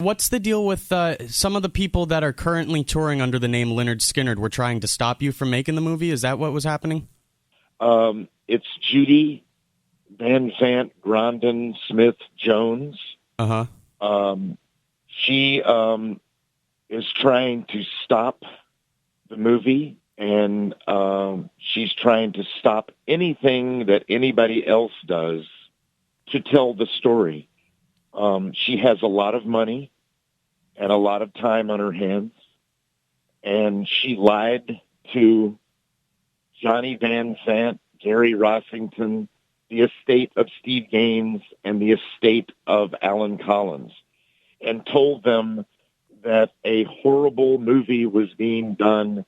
what's the deal with some of the people that are currently touring under the name Lynyrd Skynyrd were trying to stop you from making the movie? Is that what was happening? It's Judy Van Zant Grondin Smith Jones. She is trying to stop the movie, and she's trying to stop anything that anybody else does to tell the story. She has a lot of money and a lot of time on her hands, and she lied to Johnny Van Zant, Gary Rossington, the estate of Steve Gaines, and the estate of Alan Collins, and told them that a horrible movie was being done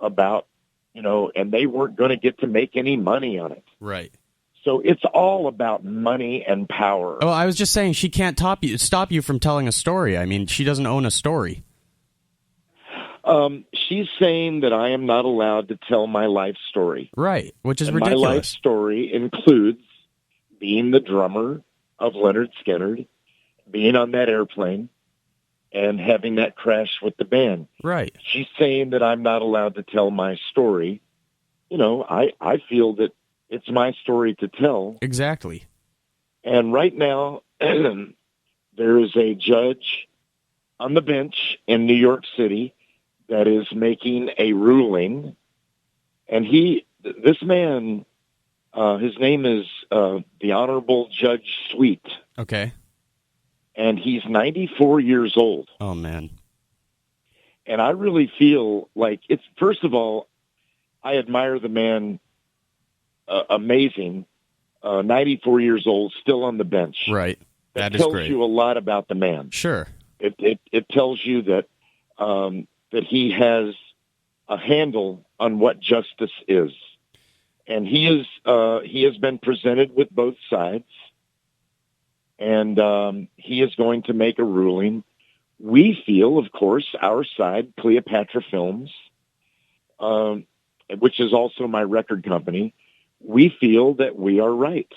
about, and they weren't going to get to make any money on it. Right. So it's all about money and power. Oh, I was just saying she can't stop you from telling a story. I mean, she doesn't own a story. She's saying that I am not allowed to tell my life story. Right, which is and ridiculous. My life story includes being the drummer of Lynyrd Skynyrd, being on that airplane, and having that crash with the band. Right. She's saying that I'm not allowed to tell my story. I feel that it's my story to tell. Exactly. And right now, there is a judge on the bench in New York City that is making a ruling. And this man, his name is the Honorable Judge Sweet. Okay. And he's 94 years old. Oh, man. And I really feel like first of all, I admire the man, amazing, 94 years old, still on the bench. Right. That is tells great. you a lot about the man. Sure. It tells you that he has a handle on what justice is. And he has been presented with both sides. And he is going to make a ruling. We feel, of course, our side, Cleopatra Films, which is also my record company, we feel that we are right.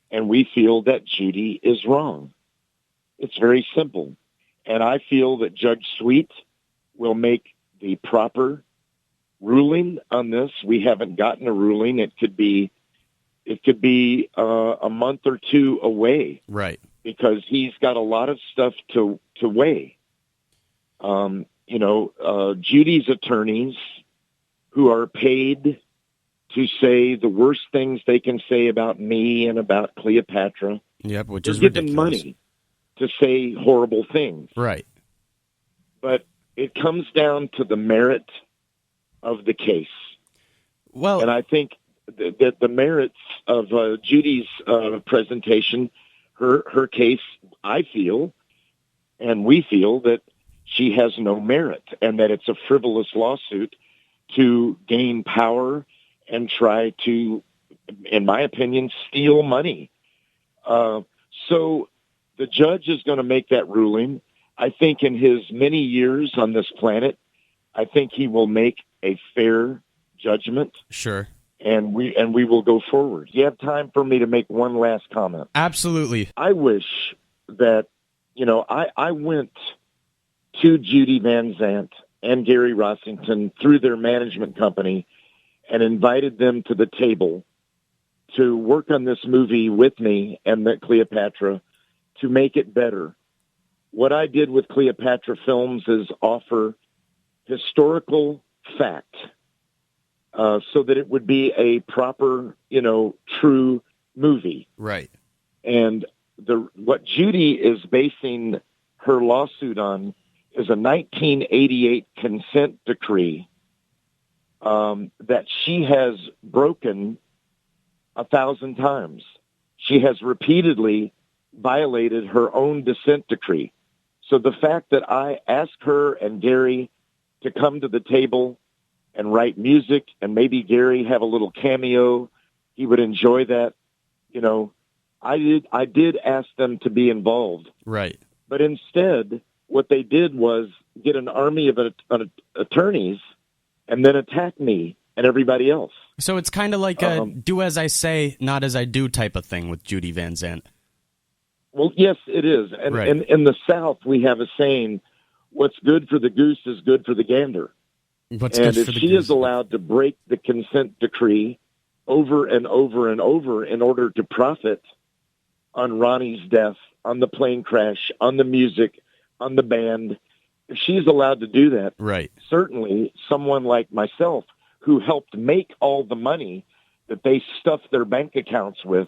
And we feel that Judy is wrong. It's very simple. And I feel that Judge Sweet will make the proper ruling on this. We haven't gotten a ruling. It could be a month or two away. Right. Because he's got a lot of stuff to weigh. Judy's attorneys, who are paid to say the worst things they can say about me and about Cleopatra. Yep, which is given ridiculous. Money to say horrible things. Right. But it comes down to the merit of the case. Well, and I think that the merits of Judy's presentation, her case, I feel, and we feel that she has no merit, and that it's a frivolous lawsuit to gain power and try to, in my opinion, steal money. So the judge is going to make that ruling. I think in his many years on this planet, I think he will make a fair judgment. Sure. And we will go forward. You have time for me to make one last comment? Absolutely. I wish that, I went to Judy Van Zant and Gary Rossington through their management company and invited them to the table to work on this movie with me and that Cleopatra to make it better. What I did with Cleopatra Films is offer historical fact so that it would be a proper, true movie. Right. And what Judy is basing her lawsuit on is a 1988 consent decree that she has broken 1,000 times. She has repeatedly violated her own consent decree. So the fact that I asked her and Gary to come to the table and write music, and maybe Gary have a little cameo, he would enjoy that. I did ask them to be involved. Right. But instead, what they did was get an army of attorneys and then attack me and everybody else. So it's kind of like a do as I say, not as I do type of thing with Judy Van Zant. Well, yes, it is. And Right. in the South, we have a saying, what's good for the goose is good for the gander. What's And good if for the she goose? is allowed to break the consent decree over and over and over in order to profit on Ronnie's death, on the plane crash, on the music, on the band, if she's allowed to do that, Right. certainly someone like myself who helped make all the money that they stuffed their bank accounts with,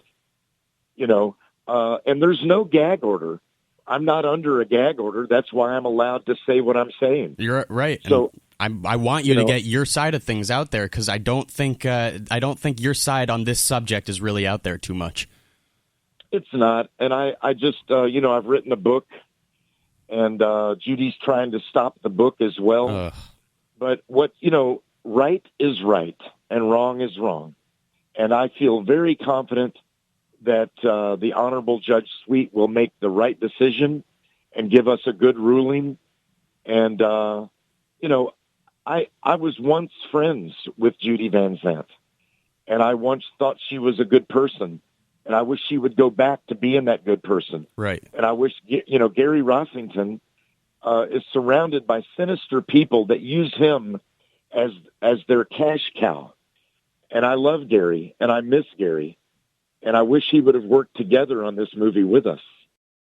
and there's no gag order. I'm not under a gag order. That's why I'm allowed to say what I'm saying. You're right. So I want you to get your side of things out there, because I don't think your side on this subject is really out there too much. It's not. And I just, I've written a book, and Judy's trying to stop the book as well. Ugh. But right is right and wrong is wrong. And I feel very confident that the Honorable Judge Sweet will make the right decision and give us a good ruling. And, I was once friends with Judy Van Zandt, and I once thought she was a good person, and I wish she would go back to being that good person. Right. And I wish, Gary Rossington is surrounded by sinister people that use him as their cash cow. And I love Gary, and I miss Gary, and I wish he would have worked together on this movie with us.